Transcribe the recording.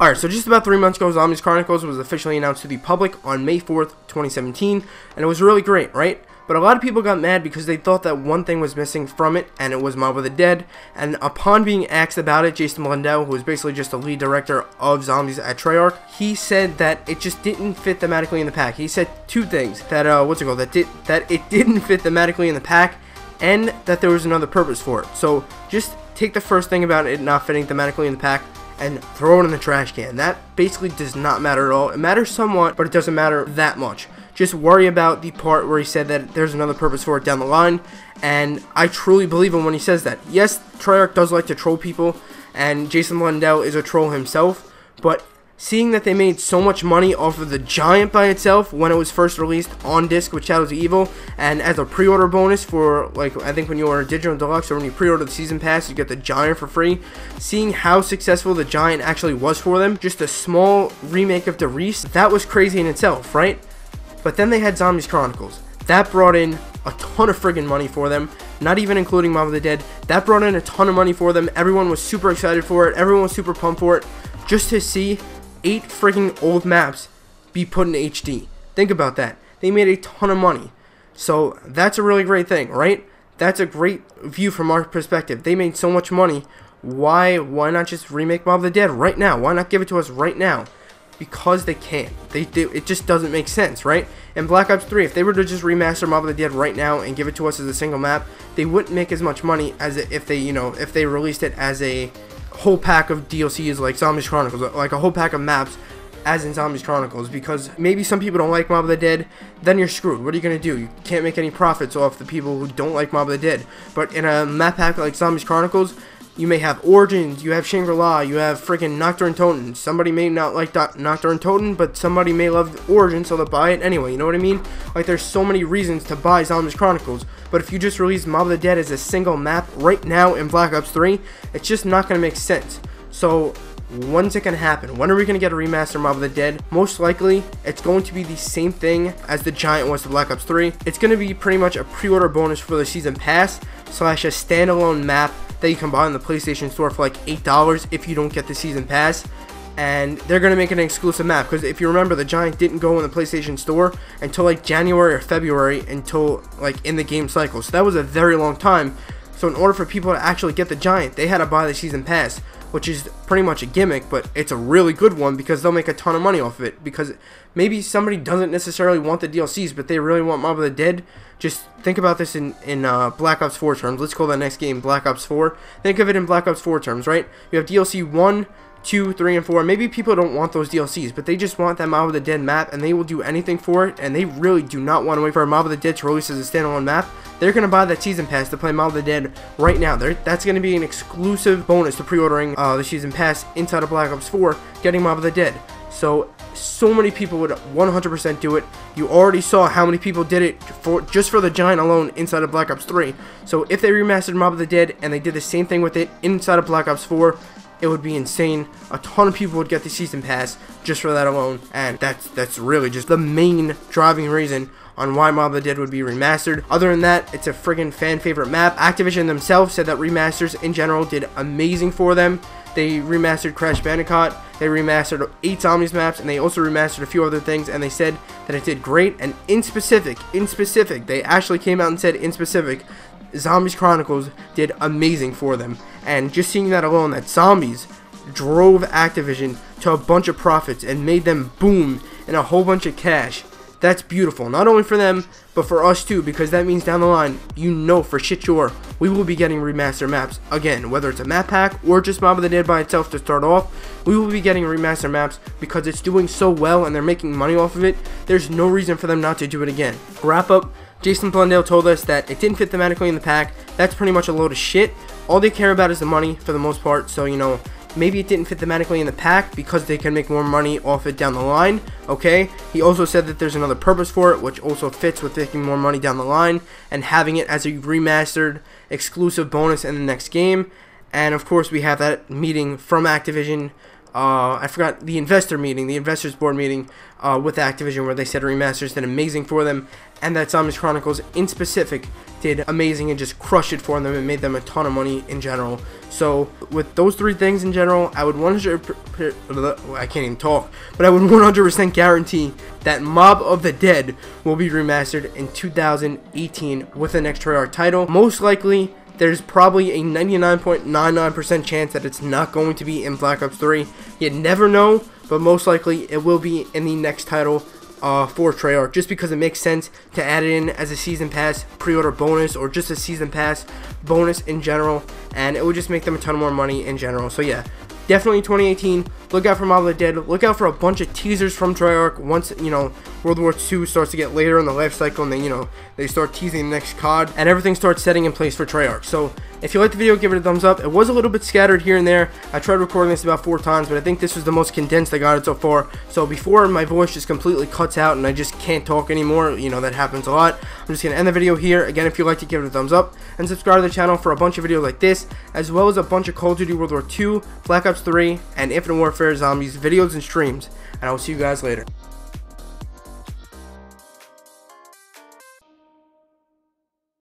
Alright, so just about 3 months ago, Zombies Chronicles was officially announced to the public on May 4th, 2017, and it was really great, right? But a lot of people got mad because they thought that one thing was missing from it, and it was Mob of the Dead. And upon being asked about it, Jason Blundell, who is basically just the lead director of Zombies at Treyarch, he said that it just didn't fit thematically in the pack. He said two things, that that it didn't fit thematically in the pack, and that there was another purpose for it. So just take the first thing about it not fitting thematically in the pack and throw it in the trash can. That basically does not matter at all. It matters somewhat, but it doesn't matter that much. Just worry about the part where he said that there's another purpose for it down the line, and I truly believe him when he says that. Yes, Treyarch does like to troll people, and Jason Blundell is a troll himself, but seeing that they made so much money off of the Giant by itself when it was first released on disc with Shadows of Evil, and as a pre-order bonus for, like, I think when you order Digital Deluxe or when you pre-order the Season Pass, you get the Giant for free. Seeing how successful the Giant actually was for them, just a small remake of Derice, that was crazy in itself, right? But then they had Zombies Chronicles. That brought in a ton of friggin' money for them, not even including Mob of the Dead. That brought in a ton of money for them. Everyone was super excited for it. Everyone was super pumped for it. Just to see 8 friggin' old maps be put in HD. Think about that. They made a ton of money. So that's a really great thing, right? That's a great view from our perspective. They made so much money. Why not just remake Mob of the Dead right now? Why not give it to us right now? Because they can't. It just doesn't make sense, right? And Black Ops 3, if they were to just remaster Mob of the Dead right now and give it to us as a single map, they wouldn't make as much money as if they released it as a whole pack of DLCs like Zombies Chronicles, like a whole pack of maps as in Zombies Chronicles. Because maybe some people don't like Mob of the Dead, then you're screwed. What are you going to do? You can't make any profits off the people who don't like Mob of the Dead. But in a map pack like Zombies Chronicles, you may have Origins, you have Shangri-La, you have freaking Nocturne Toten. Somebody may not like Nocturne Toten, but somebody may love Origins, so they'll buy it anyway, you know what I mean? Like, there's so many reasons to buy Zombies Chronicles, but if you just release Mob of the Dead as a single map right now in Black Ops 3, it's just not going to make sense. So, when's it going to happen? When are we going to get a remaster Mob of the Dead? Most likely, it's going to be the same thing as the Giant was to Black Ops 3. It's going to be pretty much a pre-order bonus for the Season Pass, / a standalone map that you can buy in the PlayStation Store for like $8 if you don't get the Season Pass. And they're going to make an exclusive map, because if you remember, the Giant didn't go in the PlayStation Store until like January or February, until like in the game cycle. So that was a very long time. So in order for people to actually get the Giant, they had to buy the Season Pass, which is pretty much a gimmick, but it's a really good one because they'll make a ton of money off of it. Because maybe somebody doesn't necessarily want the DLCs, but they really want Mob of the Dead. Just think about this in Black Ops 4 terms. Let's call that next game Black Ops 4. Think of it in Black Ops 4 terms, right? You have DLC 1, 2, 3, and 4. Maybe people don't want those DLCs, but they just want that Mob of the Dead map, and they will do anything for it, and they really do not want to wait for a Mob of the Dead to release as a standalone map. They're going to buy that Season Pass to play Mob of the Dead right now. That's going to be an exclusive bonus to pre-ordering the Season Pass inside of Black Ops 4, getting Mob of the Dead. So many people would 100% do it. You already saw how many people did it just for the Giant alone inside of Black Ops 3. So if they remastered Mob of the Dead and they did the same thing with it inside of Black Ops 4, it would be insane. A ton of people would get the Season Pass just for that alone, and that's really just the main driving reason on why Mob of the Dead would be remastered. Other than that, it's a friggin' fan favorite map. Activision themselves said that remasters in general did amazing for them. They remastered Crash Bandicoot, they remastered 8 Zombies maps, and they also remastered a few other things, and they said that it did great. And in specific, they actually came out and said in specific, Zombies Chronicles did amazing for them. And just seeing that alone, that Zombies drove Activision to a bunch of profits and made them boom in a whole bunch of cash. That's beautiful, not only for them, but for us too, because that means down the line, you know for shit sure, we will be getting remaster maps again, whether it's a map pack or just Mob of the Dead by itself to start off. We will be getting remaster maps because it's doing so well and they're making money off of it. There's no reason for them not to do it again. Wrap up, Jason Blundell told us that it didn't fit thematically in the pack. That's pretty much a load of shit. All they care about is the money for the most part, so you know, maybe it didn't fit thematically in the pack because they can make more money off it down the line, okay? He also said that there's another purpose for it, which also fits with making more money down the line and having it as a remastered exclusive bonus in the next game. And of course, we have that meeting from Activision I forgot the investor meeting, the investors board meeting with Activision, where they said Remasters did amazing for them, and that Zombies Chronicles in specific did amazing and just crushed it for them and made them a ton of money in general. So with those three things in general, I would 100% guarantee that Mob of the Dead will be remastered in 2018 with the next Treyarch title. Most likely, there's probably a 99.99% chance that it's not going to be in Black Ops 3. You never know, but most likely it will be in the next title for Treyarch, just because it makes sense to add it in as a season pass pre-order bonus, or just a season pass bonus in general, and it would just make them a ton more money in general. So yeah, definitely 2018, look out for Mob of the Dead, look out for a bunch of teasers from Treyarch once, you know, World War II starts to get later in the life cycle, and then, you know, they start teasing the next COD, and everything starts setting in place for Treyarch. So if you liked the video, give it a thumbs up. It was a little bit scattered here and there. I tried recording this about 4 times, but I think this was the most condensed I got it so far. So before my voice just completely cuts out and I just can't talk anymore, you know, that happens a lot, I'm just going to end the video here. Again, if you liked it, give it a thumbs up, and subscribe to the channel for a bunch of videos like this, as well as a bunch of Call of Duty World War II, Black Ops 3, and Infinite Warfare Zombies videos and streams. And I will see you guys later.